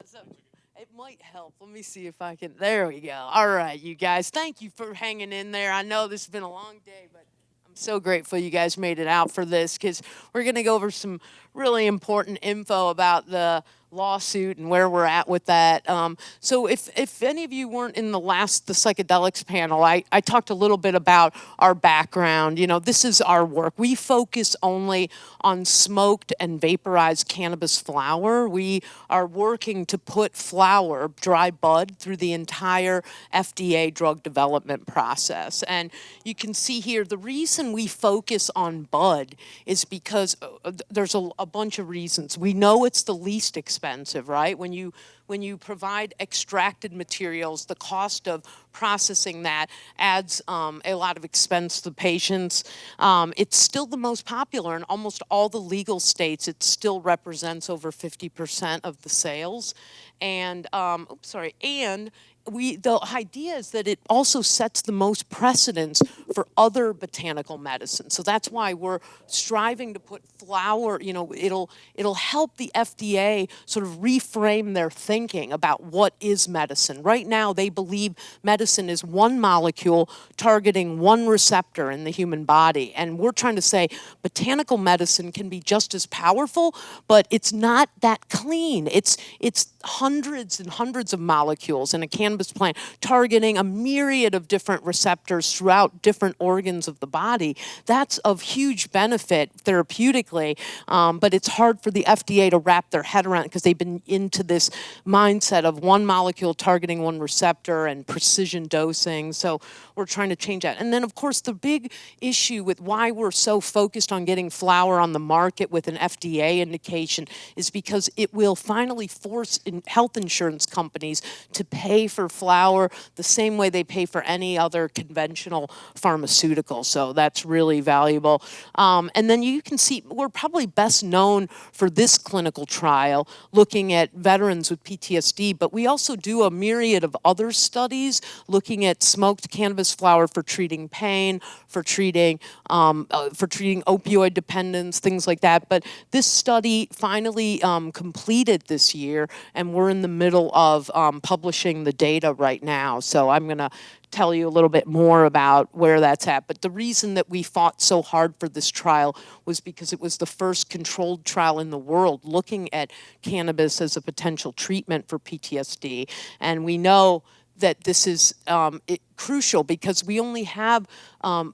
So it might help. Let me see if I can. There we go. All right, you guys. Thank you for hanging in there. I know this has been a long day, but I'm so grateful you guys made it out for this because we're going to go over some really important info about the lawsuit and where we're at with that. So if any of you weren't in the psychedelics panel, I talked a little bit about our background. You know, this is our work. We focus only on smoked and vaporized cannabis flower. We are working to put flower, dry bud, through the entire FDA drug development process. And you can see here, the reason we focus on bud is because there's a bunch of reasons. We know it's the least expensive, right? When you provide extracted materials, the cost of processing that adds a lot of expense to patients. It's still the most popular in almost all the legal states. It still represents over 50% of the sales. And, and the idea is that it also sets the most precedence for other botanical medicine. So that's why we're striving to put flower, you know, it'll help the FDA sort of reframe their thinking about what is medicine. Right now, they believe medicine is one molecule targeting one receptor in the human body. And we're trying to say botanical medicine can be just as powerful, but it's not that clean. It's hundreds and hundreds of molecules in a cannabis plant targeting a myriad of different receptors throughout different organs of the body. That's of huge benefit therapeutically, but it's hard for the FDA to wrap their head around because they've been into this mindset of one molecule targeting one receptor and precision dosing. So we're trying to change that. And then, of course, the big issue with why we're so focused on getting flower on the market with an FDA indication is because it will finally force health insurance companies to pay for flower the same way they pay for any other conventional pharmaceutical. So that's really valuable. And then you can see we're probably best known for this clinical trial looking at veterans with PTSD, but we also do a myriad of other studies looking at smoked cannabis flower for treating pain, for treating opioid dependence, things like that. But this study finally completed this year, and we're in the middle of publishing the data right now. So I'm going to tell you a little bit more about where that's at. But the reason that we fought so hard for this trial was because it was the first controlled trial in the world looking at cannabis as a potential treatment for PTSD. And we know that this is crucial because we only have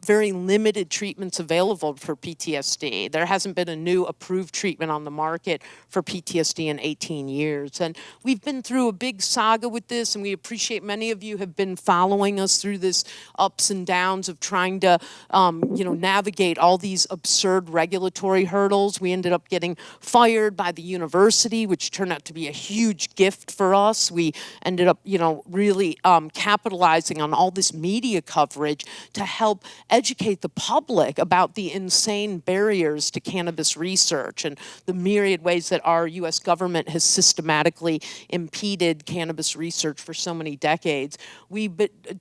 very limited treatments available for PTSD. There hasn't been a new approved treatment on the market for PTSD in 18 years. And we've been through a big saga with this, and we appreciate many of you have been following us through this ups and downs of trying to navigate all these absurd regulatory hurdles. We ended up getting fired by the university, which turned out to be a huge gift for us. We ended up, really capitalizing on all this media coverage to help educate the public about the insane barriers to cannabis research and the myriad ways that our U.S. government has systematically impeded cannabis research for so many decades.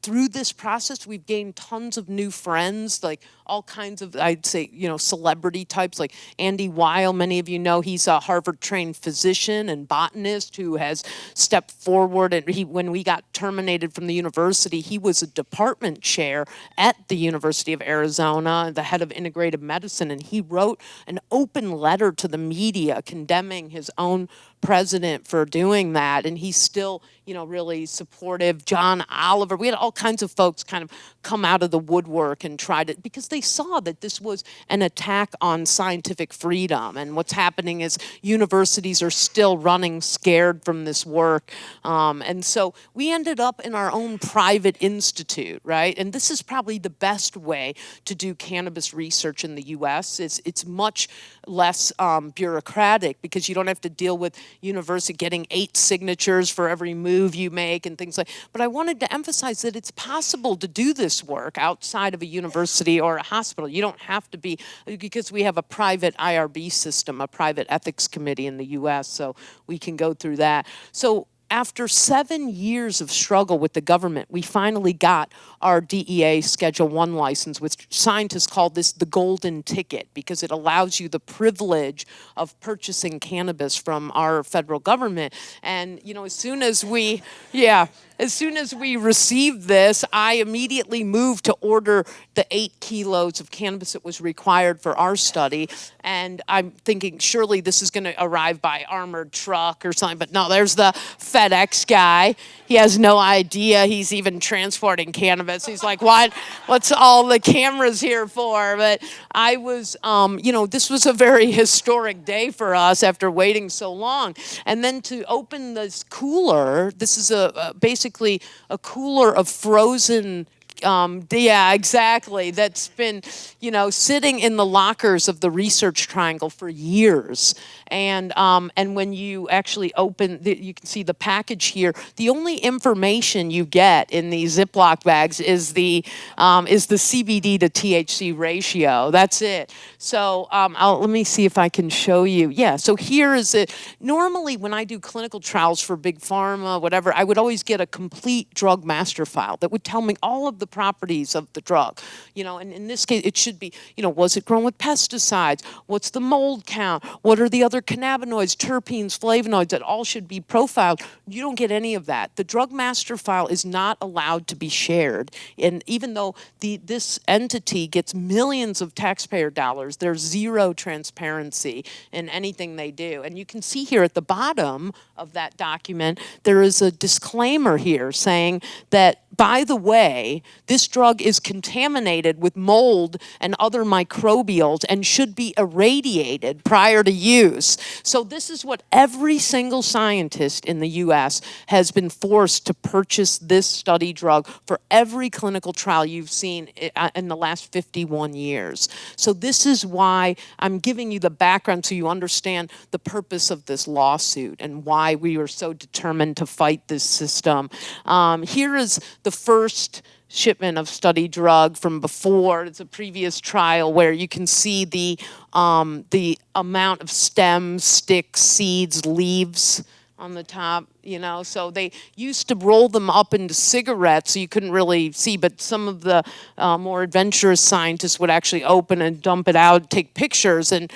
Through this process, we've gained tons of new friends, like all kinds of, I'd say, celebrity types like Andy Weil. Many of you know he's a Harvard-trained physician and botanist who has stepped forward. And when we got terminated from the university, he was a department chair at the University of Arizona, the head of integrative medicine, and he wrote an open letter to the media condemning his own president for doing that, and he's still, really supportive. John Oliver, we had all kinds of folks kind of come out of the woodwork and tried it because they saw that this was an attack on scientific freedom, and what's happening is universities are still running scared from this work, and so we ended up in our own private institute, right? And this is probably the best way to do cannabis research in the U.S. It's much less bureaucratic because you don't have to deal with university getting 8 signatures for every move you make and things like. But I wanted to emphasize that it's possible to do this work outside of a university or a hospital. You don't have to be, because we have a private IRB system, a private ethics committee in the U.S., so we can go through that. So after 7 years of struggle with the government, we finally got our DEA Schedule 1 license, which scientists call this the golden ticket because it allows you the privilege of purchasing cannabis from our federal government. And, you know, as soon as we received this, I immediately moved to order the 8 kilos of cannabis that was required for our study. And I'm thinking, surely this is going to arrive by armored truck or something. But no, there's the FedEx guy. He has no idea he's even transporting cannabis. He's like, what? What's all the cameras here for? But I was, you know, this was a very historic day for us after waiting so long. And then to open this cooler, this is basically a cooler of frozen yeah, exactly. That's been, you know, sitting in the lockers of the Research Triangle for years. And when you actually open, you can see the package here. The only information you get in these Ziploc bags is the CBD to THC ratio. That's it. So let me see if I can show you. Yeah. So here is it. Normally, when I do clinical trials for big pharma, whatever, I would always get a complete drug master file that would tell me all of the properties of the drug, you know, and in this case, it should be, you know, was it grown with pesticides? What's the mold count? What are the other cannabinoids, terpenes, flavonoids that all should be profiled? You don't get any of that. The drug master file is not allowed to be shared. And even though this entity gets millions of taxpayer dollars, there's zero transparency in anything they do. And you can see here at the bottom of that document, there is a disclaimer here saying that, by the way, this drug is contaminated with mold and other microbials and should be irradiated prior to use. So this is what every single scientist in the US has been forced to purchase this study drug for every clinical trial you've seen in the last 51 years. So this is why I'm giving you the background so you understand the purpose of this lawsuit and why we were so determined to fight this system. Here is the first shipment of study drug from before. It's a previous trial where you can see the amount of stems, sticks, seeds, leaves on the top, you know. So they used to roll them up into cigarettes so you couldn't really see, but some of the more adventurous scientists would actually open and dump it out, take pictures, and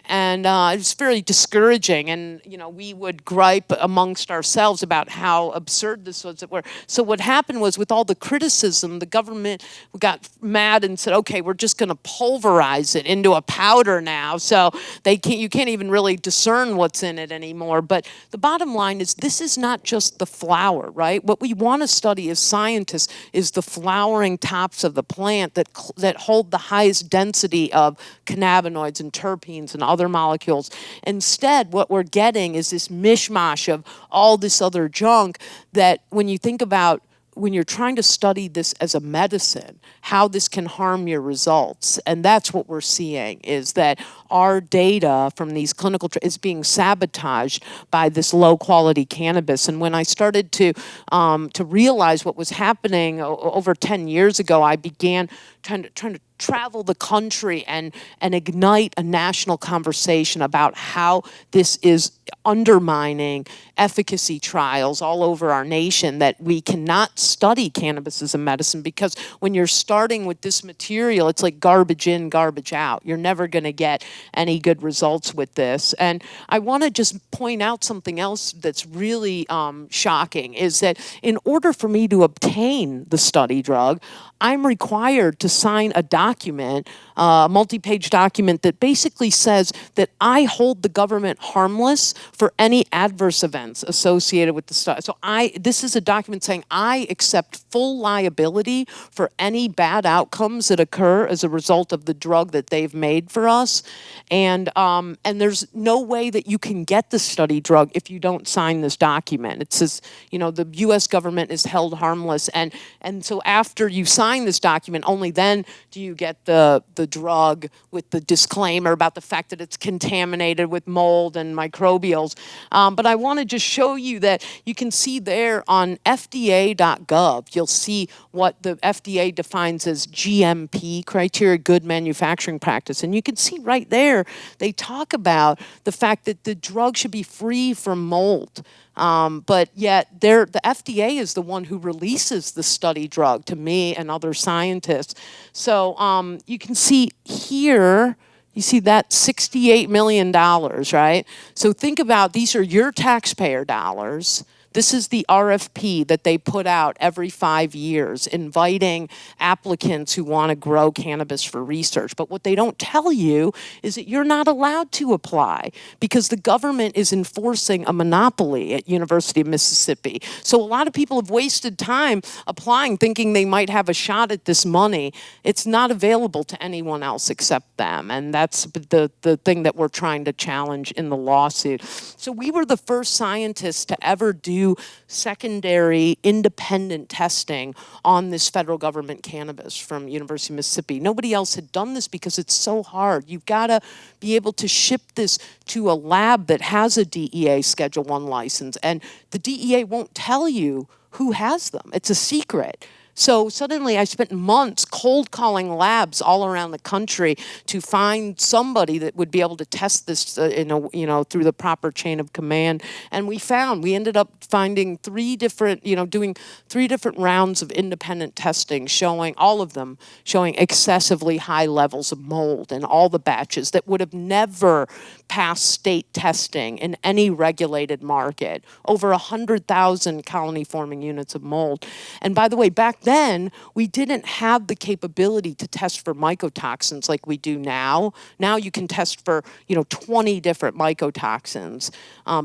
it was very discouraging. And, you know, we would gripe amongst ourselves about how absurd this was. So what happened was, with all the criticism, the government got mad and said, okay, we're just going to pulverize it into a powder now. So you can't even really discern what's in it anymore. But the bottom line is, this is not just the flower, right? What we want to study as scientists is the flowering tops of the plant that hold the highest density of cannabinoids and terpenes and other molecules. Instead, what we're getting is this mishmash of all this other junk that, when you think about, when you're trying to study this as a medicine, how this can harm your results. And that's what we're seeing, is that our data from these clinical is being sabotaged by this low quality cannabis. And when I started to realize what was happening over 10 years ago, I began trying to travel the country and ignite a national conversation about how this is undermining efficacy trials all over our nation, that we cannot study cannabis as a medicine, because when you're starting with this material, it's like garbage in, garbage out. You're never going to get any good results with this. And I want to just point out something else that's really shocking, is that in order for me to obtain the study drug, I'm required to sign a document, a multi-page document that basically says that I hold the government harmless for any adverse events associated with the study. So this is a document saying I accept full liability for any bad outcomes that occur as a result of the drug that they've made for us. And there's no way that you can get the study drug if you don't sign this document. It says, you know, the U.S. government is held harmless. And so after you sign this document, only then do you get the drug with the disclaimer about the fact that it's contaminated with mold and microbial automobiles. But I want to just show you that you can see there on FDA.gov, you'll see what the FDA defines as GMP, criteria good manufacturing practice. And you can see right there, they talk about the fact that the drug should be free from mold. But yet the FDA is the one who releases the study drug to me and other scientists. So you can see here, you see that $68 million, right? So think about, these are your taxpayer dollars. This is the RFP that they put out every 5 years, inviting applicants who want to grow cannabis for research. But what they don't tell you is that you're not allowed to apply because the government is enforcing a monopoly at University of Mississippi. So a lot of people have wasted time applying thinking they might have a shot at this money. It's not available to anyone else except them. And that's the thing that we're trying to challenge in the lawsuit. So we were the first scientists to ever do secondary independent testing on this federal government cannabis from University of Mississippi. Nobody else had done this because it's so hard. You've got to be able to ship this to a lab that has a DEA Schedule I license, and the DEA won't tell you who has them. It's a secret. So suddenly I spent months cold calling labs all around the country to find somebody that would be able to test this through the proper chain of command. And we ended up finding doing 3 different rounds of independent testing, all of them showing excessively high levels of mold in all the batches that would have never passed state testing in any regulated market. Over 100,000 colony forming units of mold. And by the way, back then, we didn't have the capability to test for mycotoxins like we do now. Now you can test for 20 different mycotoxins.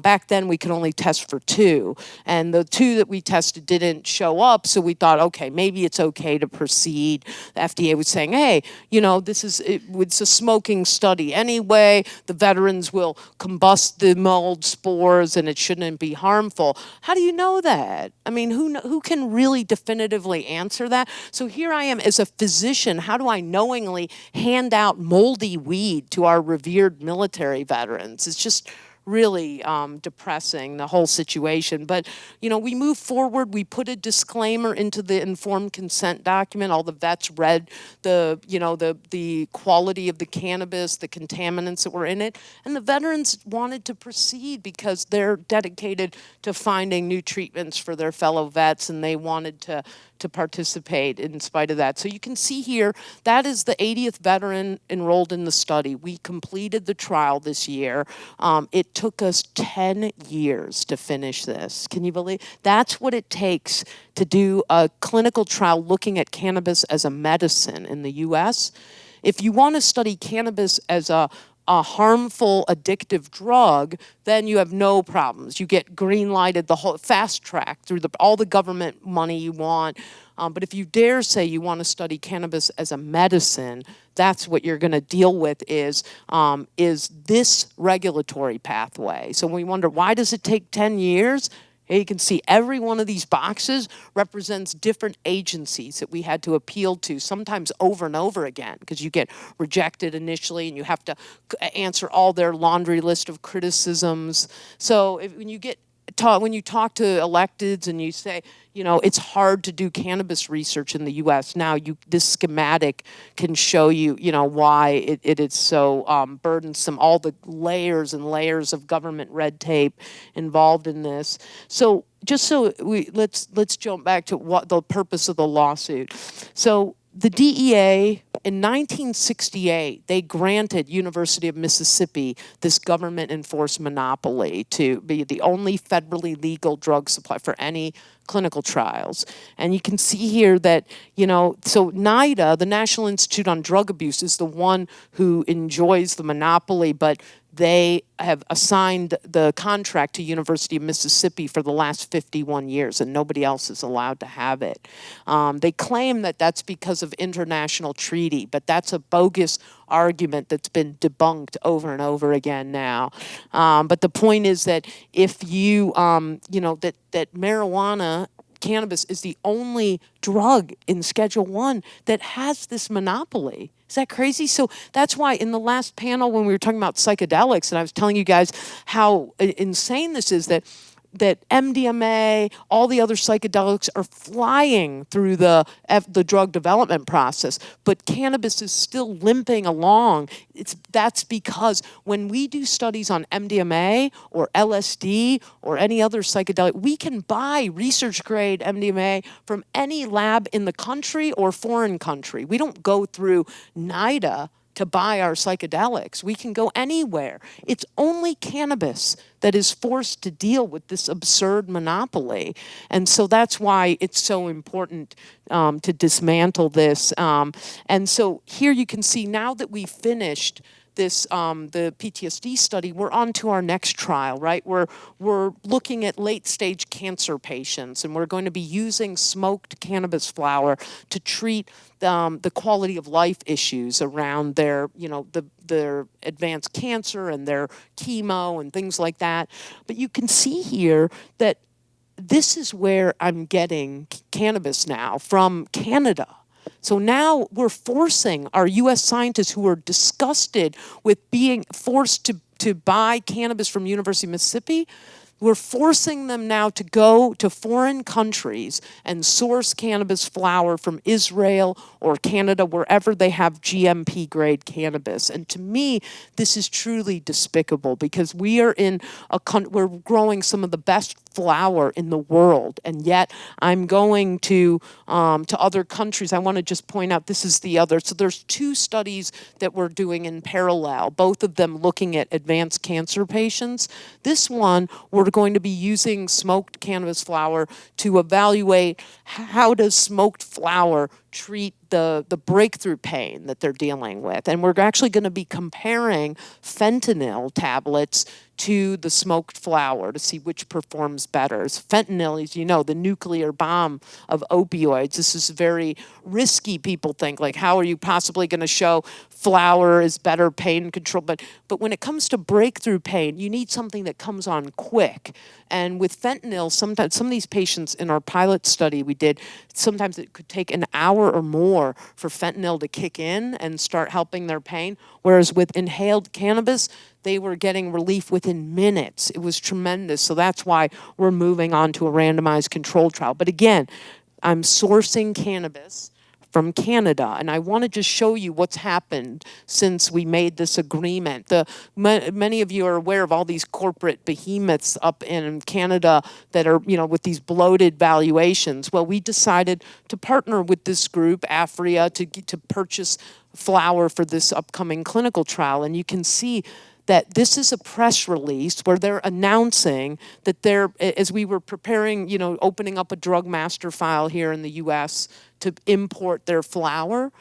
Back then, we could only test for 2. And the 2 that we tested didn't show up, so we thought, okay, maybe it's okay to proceed. The FDA was saying, hey, it's a smoking study anyway. The veterans will combust the mold spores and it shouldn't be harmful. How do you know that? I mean, who can really definitively answer that? So here I am as a physician. How do I knowingly hand out moldy weed to our revered military veterans? It's just really depressing, the whole situation. But, we moved forward. We put a disclaimer into the informed consent document. All the vets read the quality of the cannabis, the contaminants that were in it. And the veterans wanted to proceed because they're dedicated to finding new treatments for their fellow vets, and they wanted to participate in spite of that. So you can see here, that is the 80th veteran enrolled in the study. We completed the trial this year. It took us 10 years to finish this. Can you believe? That's what it takes to do a clinical trial looking at cannabis as a medicine in the US. If you want to study cannabis as a harmful addictive drug, then you have no problems. You get green lighted, the whole fast track through all the government money you want. But if you dare say you want to study cannabis as a medicine, that's what you're going to deal with is this regulatory pathway. So we wonder, why does it take 10 years? You can see every one of these boxes represents different agencies that we had to appeal to, sometimes over and over again, because you get rejected initially and you have to answer all their laundry list of criticisms. So when you talk to electeds and you say, it's hard to do cannabis research in the U.S. now, this schematic can show you, why it is so burdensome, all the layers and layers of government red tape involved in this. So let's jump back to what the purpose of the lawsuit. So the DEA, in 1968, they granted University of Mississippi this government-enforced monopoly to be the only federally legal drug supply for any clinical trials. And you can see here that, so NIDA, the National Institute on Drug Abuse, is the one who enjoys the monopoly, but they have assigned the contract to University of Mississippi for the last 51 years, and nobody else is allowed to have it. They claim that that's because of international treaty, but that's a bogus argument that's been debunked over and over again now. But the point is that if you, that marijuana cannabis is the only drug in Schedule 1 that has this monopoly. Is that crazy? So that's why in the last panel when we were talking about psychedelics, and I was telling you guys how insane this is, that MDMA, all the other psychedelics are flying through the drug development process, but cannabis is still limping along. That's because when we do studies on MDMA or LSD or any other psychedelic, we can buy research grade MDMA from any lab in the country or foreign country. We don't go through NIDA to buy our psychedelics. We can go anywhere. It's only cannabis that is forced to deal with this absurd monopoly. And so that's why it's so important to dismantle this. And so here you can see now that we've finished this, the PTSD study, we're on to our next trial, right? We're looking at late stage cancer patients, and we're going to be using smoked cannabis flower to treat the quality of life issues around their, their advanced cancer and their chemo and things like that. But you can see here that this is where I'm getting cannabis now from Canada. So now we're forcing our U.S. scientists who are disgusted with being forced to buy cannabis from University of Mississippi, we're forcing them now to go to foreign countries and source cannabis flower from Israel or Canada, wherever they have GMP grade cannabis. And to me, this is truly despicable because we are in we're growing some of the best flower in the world, and yet I'm going to other countries. I want to just point out this is the other. So there's two studies that we're doing in parallel, both of them looking at advanced cancer patients. This one, we're going to be using smoked cannabis flower to evaluate how does smoked flower treat the breakthrough pain that they're dealing with. And we're actually going to be comparing fentanyl tablets to the smoked flower to see which performs better. Fentanyl, as you know, the nuclear bomb of opioids. This is very risky, people think. Like, how are you possibly going to show flower is better pain control? But when it comes to breakthrough pain, you need something that comes on quick. And with fentanyl, sometimes some of these patients in our pilot study we did, sometimes it could take an hour or more for fentanyl to kick in and start helping their pain. Whereas with inhaled cannabis, they were getting relief within minutes. It was tremendous. So that's why we're moving on to a randomized controlled trial. But again, I'm sourcing cannabis from Canada, and I want to just show you what's happened since we made this agreement. Many of you are aware of all these corporate behemoths up in Canada that are, with these bloated valuations. Well, we decided to partner with this group, Afria, to purchase flower for this upcoming clinical trial, and you can see that this is a press release where they're announcing that they're, as we were preparing, opening up a drug master file here in the U.S. to import their flower,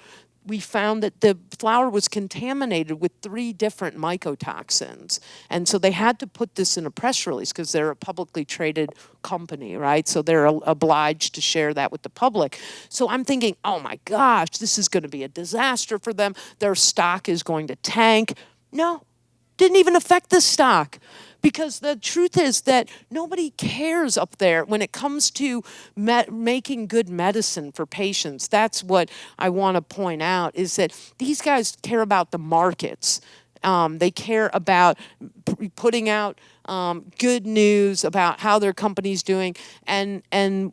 we found that the flower was contaminated with 3 different mycotoxins. And so they had to put this in a press release because they're a publicly traded company, right? So they're obliged to share that with the public. So I'm thinking, oh my gosh, this is going to be a disaster for them. Their stock is going to tank. No. Didn't even affect the stock, because the truth is that nobody cares up there when it comes to making good medicine for patients. That's what I want to point out, is that these guys care about the markets. They care about putting out good news about how their company's doing. And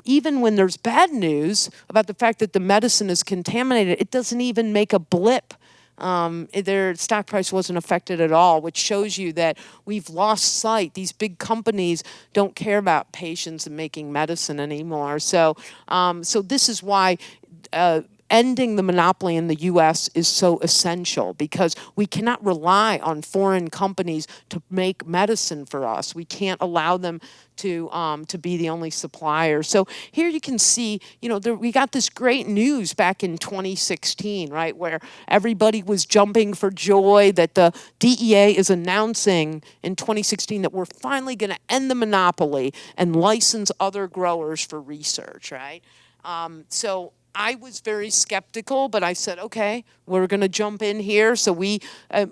even when there's bad news about the fact that the medicine is contaminated, it doesn't even make a blip. Their stock price wasn't affected at all, which shows you that we've lost sight. These big companies don't care about patients and making medicine anymore. So this is why ending the monopoly in the U.S. is so essential, because we cannot rely on foreign companies to make medicine for us. We can't allow them to be the only supplier. So here you can see, we got this great news back in 2016, right, where everybody was jumping for joy that the DEA is announcing in 2016 that we're finally going to end the monopoly and license other growers for research, right? So I was very skeptical, but I said, okay, we're going to jump in here. So we,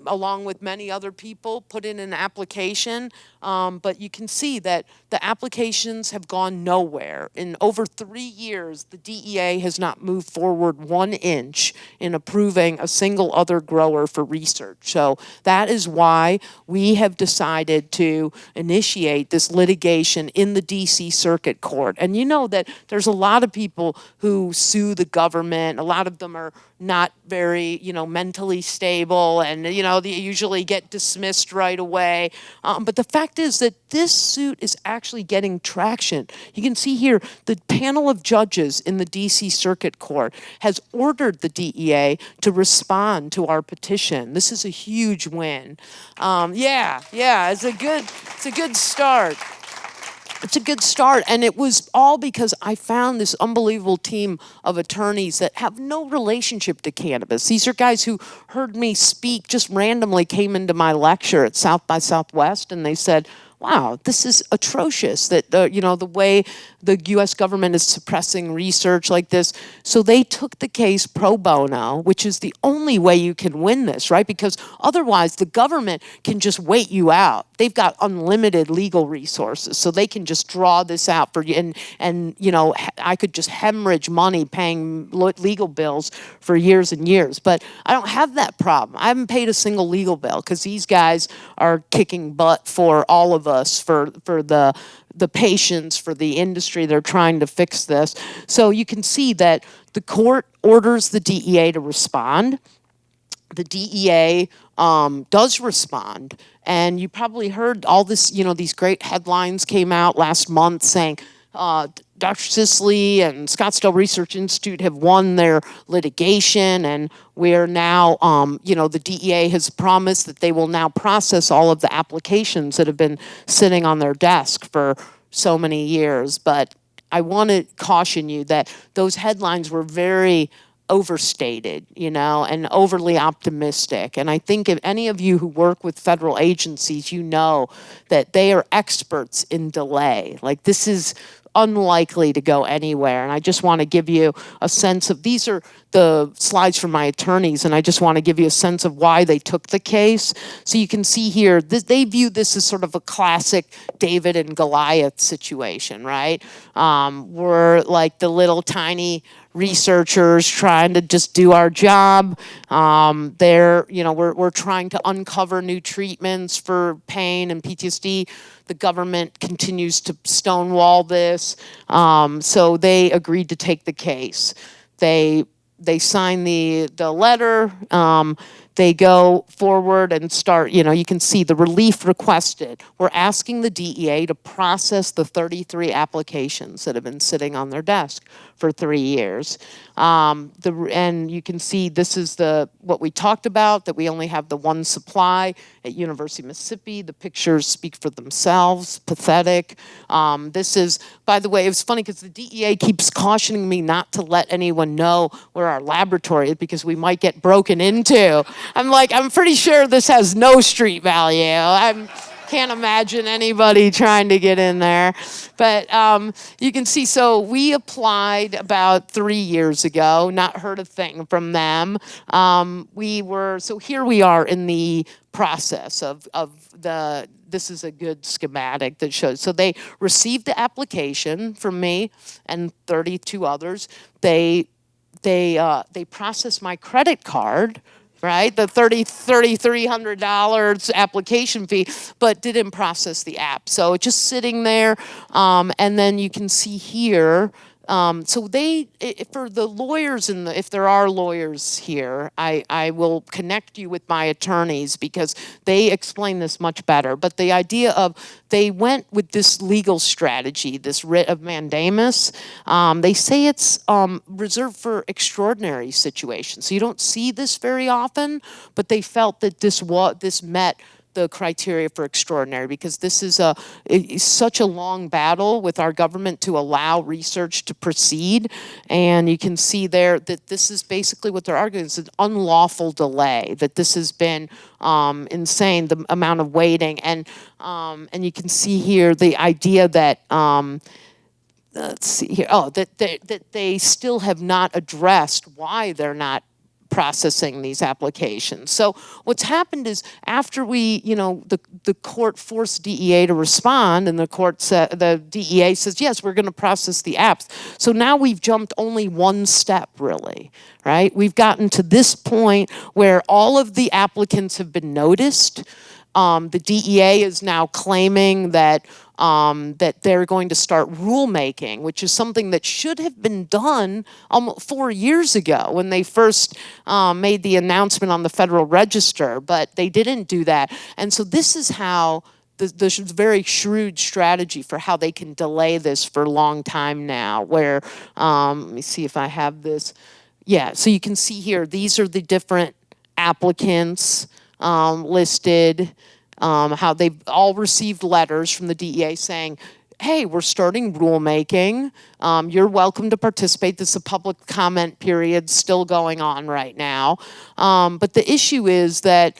along with many other people, put in an application. But you can see that the applications have gone nowhere. In over 3 years, the DEA has not moved forward 1 inch in approving a single other grower for research. So that is why we have decided to initiate this litigation in the DC Circuit Court. And you know that there's a lot of people who sue the government. A lot of them are not very, mentally stable, and, they usually get dismissed right away. But the fact is that this suit is actually getting traction. You can see here the panel of judges in the DC Circuit Court has ordered the DEA to respond to our petition. This is a huge win. It's a good start. It's a good start, and it was all because I found this unbelievable team of attorneys that have no relationship to cannabis. These are guys who heard me speak, just randomly came into my lecture at South by Southwest, and they said, wow, this is atrocious that, the way the U.S. government is suppressing research like this. So they took the case pro bono, which is the only way you can win this, right? Because otherwise the government can just wait you out. They've got unlimited legal resources, so they can just draw this out for you. And I could just hemorrhage money paying legal bills for years and years. But I don't have that problem. I haven't paid a single legal bill because these guys are kicking butt for all of us, for the patients, for the industry. They're trying to fix this. So you can see that the court orders the DEA to respond. The DEA does respond. And you probably heard all this, these great headlines came out last month saying Dr. Sisley and Scottsdale Research Institute have won their litigation, and we're now, the DEA has promised that they will now process all of the applications that have been sitting on their desk for so many years. But I want to caution you that those headlines were very overstated, and overly optimistic. And I think if any of you who work with federal agencies, you know that they are experts in delay. Like, this is unlikely to go anywhere. And I just want to give you a sense of, these are the slides from my attorneys, and I just want to give you a sense of why they took the case. So you can see here, they view this as sort of a classic David and Goliath situation, right? We're like the little tiny researchers trying to just do our job. We're trying to uncover new treatments for pain and PTSD. The government continues to stonewall this. So they agreed to take the case. They sign the letter. They go forward and start, you can see the relief requested. We're asking the DEA to process the 33 applications that have been sitting on their desk for 3 years. And you can see this is what we talked about, that we only have the one supply at University of Mississippi. The pictures speak for themselves, pathetic. This is, by the way, it was funny because the DEA keeps cautioning me not to let anyone know where our laboratory is because we might get broken into. I'm like, I'm pretty sure this has no street value. I can't imagine anybody trying to get in there. But you can see, so we applied about 3 years ago, not heard a thing from them. So here we are in the process of this is a good schematic that shows. So they received the application from me and 32 others. They processed my credit card, right? The $3,300 application fee, but didn't process the app. So it's just sitting there. And then you can see here, so for the lawyers, if there are lawyers here, I will connect you with my attorneys because they explain this much better. But the idea of, they went with this legal strategy, this writ of mandamus. They say it's reserved for extraordinary situations. So you don't see this very often, but they felt that this met the criteria for extraordinary, because this is such a long battle with our government to allow research to proceed. And you can see there that this is basically what they're arguing. It's an unlawful delay, that this has been insane, the amount of waiting. And you can see here the idea that let's see here. Oh, that they still have not addressed why they're not processing these applications. So what's happened is after we, the court forced DEA to respond, and the DEA says, yes, we're going to process the apps. So now we've jumped only one step, really, right? We've gotten to this point where all of the applicants have been noticed. The DEA is now claiming that that they're going to start rulemaking, which is something that should have been done almost 4 years ago when they first made the announcement on the Federal Register, but they didn't do that. And so this is how the very shrewd strategy for how they can delay this for a long time now, where, let me see if I have this. Yeah, so you can see here, these are the different applicants listed, how they've all received letters from the DEA saying, hey, we're starting rulemaking. You're welcome to participate. This is a public comment period still going on right now. But the issue is that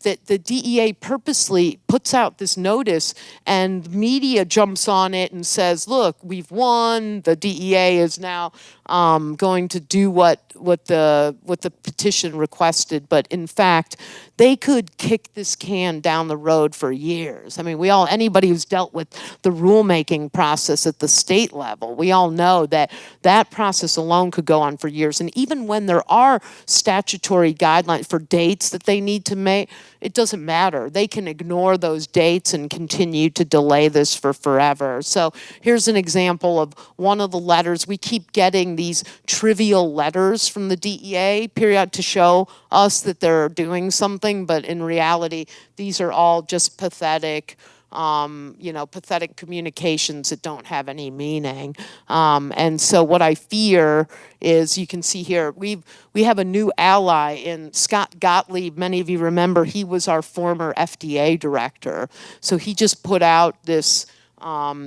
that the DEA purposely puts out this notice and media jumps on it and says, look, we've won. The DEA is now going to do what the petition requested. But in fact, they could kick this can down the road for years. I mean, anybody who's dealt with the rulemaking process at the state level, we all know that that process alone could go on for years. And even when there are statutory guidelines for dates that they need to make, it doesn't matter. They can ignore those dates and continue to delay this for forever. So here's an example of one of the letters. We keep getting these trivial letters from the DEA period to show us that they're doing something, but in reality, these are all just pathetic pathetic communications that don't have any meaning. And so what I fear is, you can see here, we have a new ally in Scott Gottlieb. Many of you remember he was our former FDA director. So he just put out this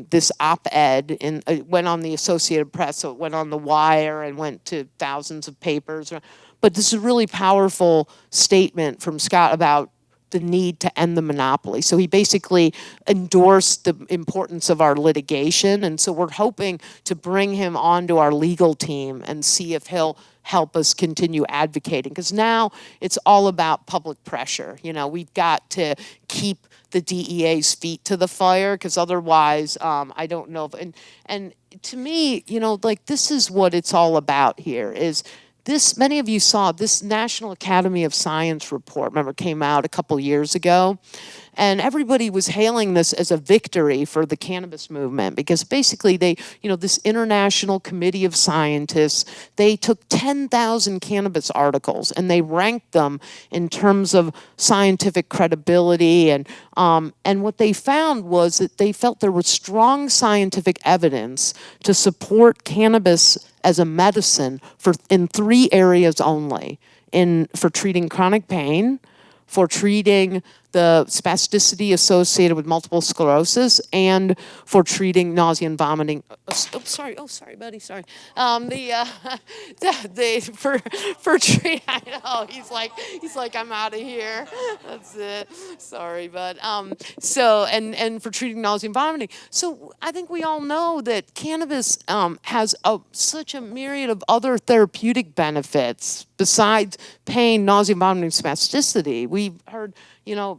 this op-ed, and it went on the Associated Press, so it went on the Wire and went to thousands of papers. But this is a really powerful statement from Scott about the need to end the monopoly. So he basically endorsed the importance of our litigation, and so we're hoping to bring him onto our legal team and see if he'll help us continue advocating, because now it's all about public pressure. We've got to keep the DEA's feet to the fire, because otherwise, I don't know. And to me, this is what it's all about here, is this, many of you saw this National Academy of Science report, remember, came out a couple years ago. And everybody was hailing this as a victory for the cannabis movement, because basically this international committee of scientists, they took 10,000 cannabis articles and they ranked them in terms of scientific credibility. And what they found was that they felt there was strong scientific evidence to support cannabis as a medicine in 3 areas only: for treating chronic pain, for treating the spasticity associated with multiple sclerosis, and for treating nausea and vomiting. Sorry, buddy, sorry. For treating, I know, he's like, I'm out of here. That's it. Sorry, bud. So, and for treating nausea and vomiting. So I think we all know that cannabis has such a myriad of other therapeutic benefits besides pain, nausea, vomiting, spasticity. We've heard,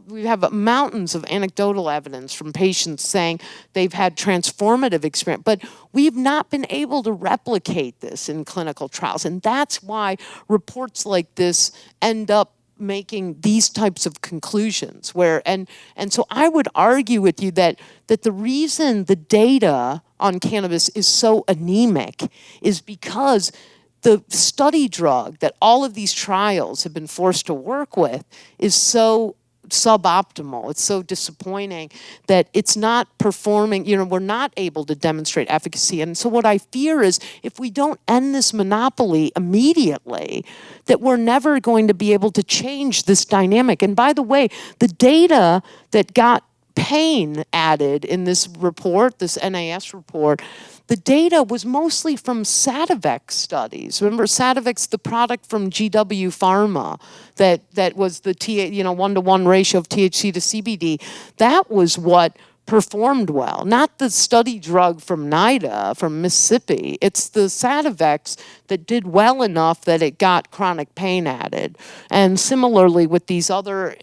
we have mountains of anecdotal evidence from patients saying they've had transformative experience, but we've not been able to replicate this in clinical trials. And that's why reports like this end up making these types of conclusions, and so I would argue with you that the reason the data on cannabis is so anemic is because the study drug that all of these trials have been forced to work with is so suboptimal. It's so disappointing that it's not performing, we're not able to demonstrate efficacy. And so what I fear is, if we don't end this monopoly immediately, that we're never going to be able to change this dynamic. And by the way, the data that got pain added in this report, this NAS report, the data was mostly from Sativex studies. Remember, Sativex's the product from GW Pharma that was the 1-to-1 ratio of THC to CBD. That was what performed well. Not the study drug from NIDA, from Mississippi. It's the Sativex that did well enough that it got chronic pain added. And similarly with these other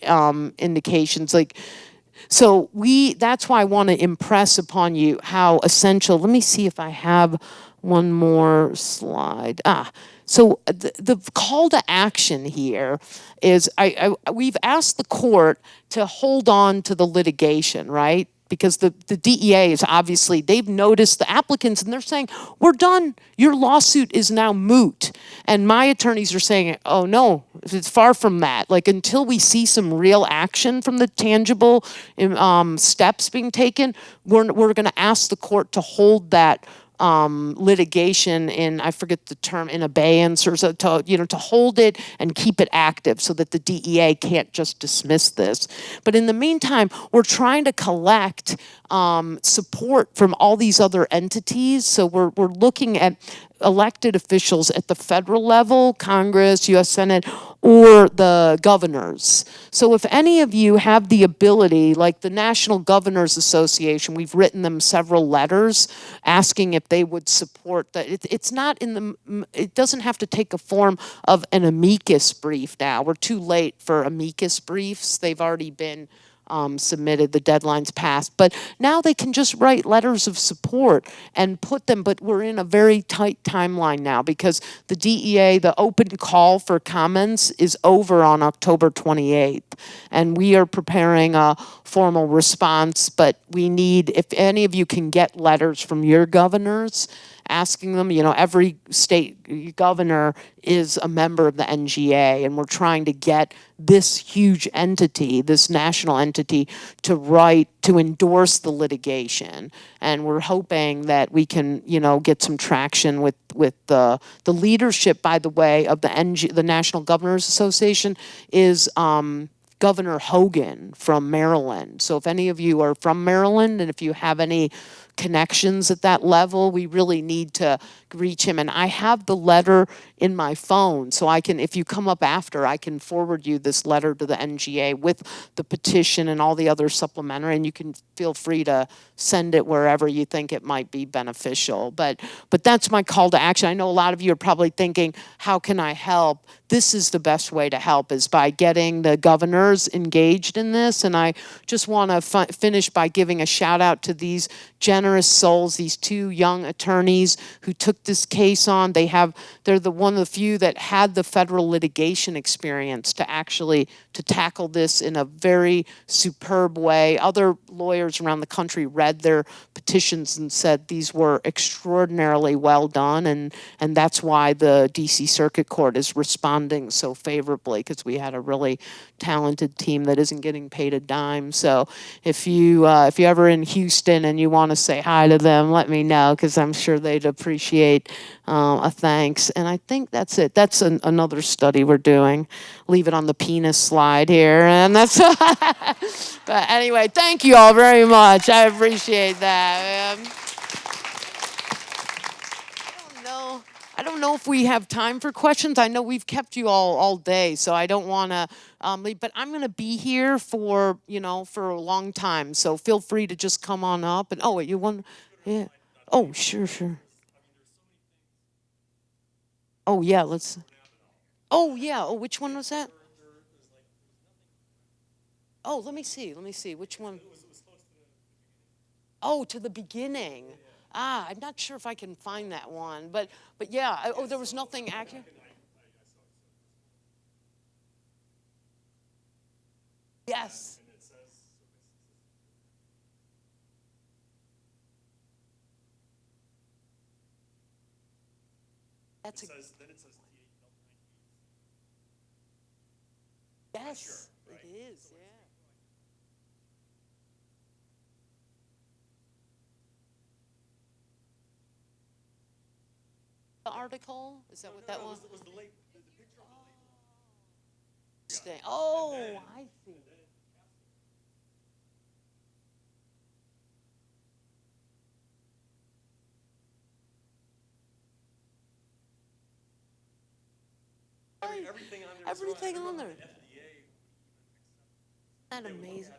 indications, like, so that's why I want to impress upon you how essential. Let me see if I have one more slide. So the call to action here is we've asked the court to hold on to the litigation, right? Because the DEA is obviously, they've noticed the applicants and they're saying, we're done. Your lawsuit is now moot. And my attorneys are saying, oh no, it's far from that. Like, until we see some real action from the tangible steps being taken, we're going to ask the court to hold that litigation in, I forget the term, in abeyance, or so, to hold it and keep it active so that the DEA can't just dismiss this. But in the meantime, we're trying to collect support from all these other entities. So we're looking at elected officials at the federal level, Congress, U.S. Senate, or the governors. So if any of you have the ability, like the National Governors Association, we've written them several letters asking if they would support that. It's not in the, it doesn't have to take a form of an amicus brief now. We're too late for amicus briefs. They've already been submitted, the deadline's passed. But now they can just write letters of support and put them, but we're in a very tight timeline now because the DEA, the open call for comments is over on October 28th. And we are preparing a formal response, but we need, if any of you can get letters from your governors, asking them, every state governor is a member of the NGA, and we're trying to get this huge entity, this national entity, to endorse the litigation. And we're hoping that we can, get some traction with the leadership, by the way, of the National Governors Association is Governor Hogan from Maryland. So if any of you are from Maryland and if you have any connections at that level, we really need to reach him. And I have the letter in my phone, so I can, if you come up after, I can forward you this letter to the NGA with the petition and all the other supplementary, and you can feel free to send it wherever you think it might be beneficial. But that's my call to action. I know a lot of you are probably thinking, how can I help? This is the best way to help, is by getting the governors engaged in this. And I just want to finish by giving a shout out to these generous souls, these two young attorneys who took this case on. They're one of the few that had the federal litigation experience to tackle this in a very superb way. Other lawyers around the country read their petitions and said these were extraordinarily well done, and that's why the DC Circuit Court is responding so favorably, because we had a really talented team that isn't getting paid a dime. So if you're ever in Houston and you want to say hi to them, let me know, because I'm sure they'd appreciate a thanks. And I think that's it. That's another study we're doing. Leave it on the penis slide here, and that's. But anyway, thank you all very much. I appreciate that. I don't know if we have time for questions. I know we've kept you all day, so I don't want to leave. But I'm going to be here for for a long time. So feel free to just come on up. And wait, you want? Yeah. Oh, sure. Oh yeah, let's. Oh yeah. Oh, which one was that? Oh, let me see. Which one? Oh, to the beginning. I'm not sure if I can find that one, but yeah. Oh, there was nothing accurate. Yes. That's a, yes, it is. Yeah. The article, is that what that was? It was the late. Oh, I see. Everything on there. Isn't that amazing?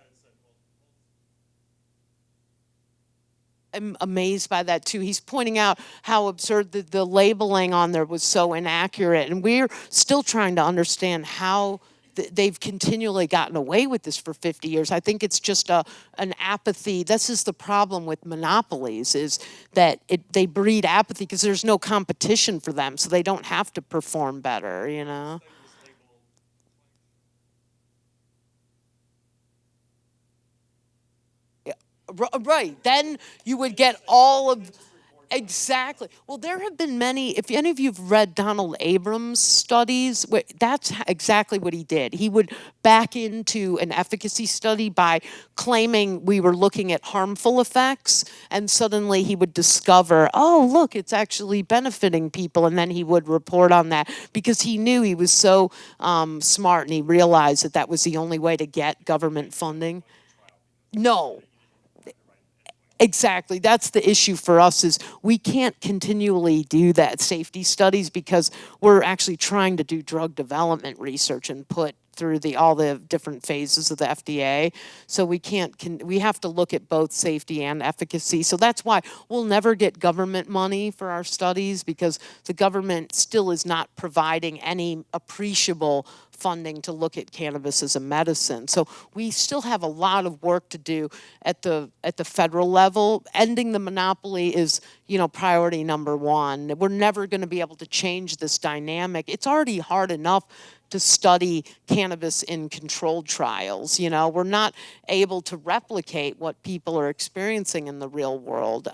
am amazed by that too. He's pointing out how absurd the labeling on there was so inaccurate, and we're still trying to understand how they've continually gotten away with this for 50 years. I think it's just an apathy. This is the problem with monopolies, is that they breed apathy because there's no competition for them, so they don't have to perform better, you know? Right. Then you would get all of. Exactly. Well, there have been many. If any of you've read Donald Abrams' studies, that's exactly what he did. He would back into an efficacy study by claiming we were looking at harmful effects, and suddenly he would discover, oh, look, it's actually benefiting people, and then he would report on that because he knew he was so smart, and he realized that that was the only way to get government funding. No, exactly. That's the issue for us, is we can't continually do that safety studies because we're actually trying to do drug development research and put through all the different phases of the FDA. So we we have to look at both safety and efficacy. So that's why we'll never get government money for our studies, because the government still is not providing any appreciable funding to look at cannabis as a medicine. So we still have a lot of work to do at the federal level. Ending the monopoly is, priority number one. We're never going to be able to change this dynamic. It's already hard enough to study cannabis in controlled trials. We're not able to replicate what people are experiencing in the real world.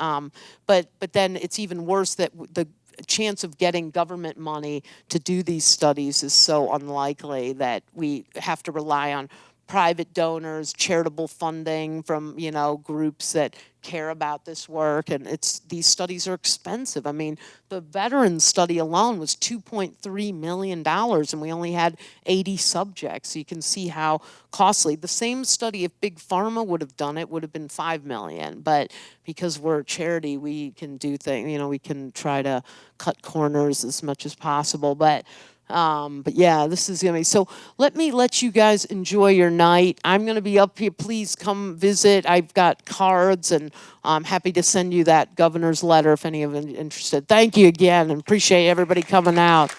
But then it's even worse that the chance of getting government money to do these studies is so unlikely that we have to rely on private donors, charitable funding from, groups that care about this work. And these studies are expensive. I mean, the veterans study alone was $2.3 million, and we only had 80 subjects. So you can see how costly. The same study, if Big Pharma would have done it, would have been $5 million. But because we're a charity, we can do things, we can try to cut corners as much as possible. But yeah, this is gonna be, so let me let you guys enjoy your night. I'm gonna be up here. Please come visit. I've got cards, and I'm happy to send you that governor's letter if any of you are interested. Thank you again, and appreciate everybody coming out.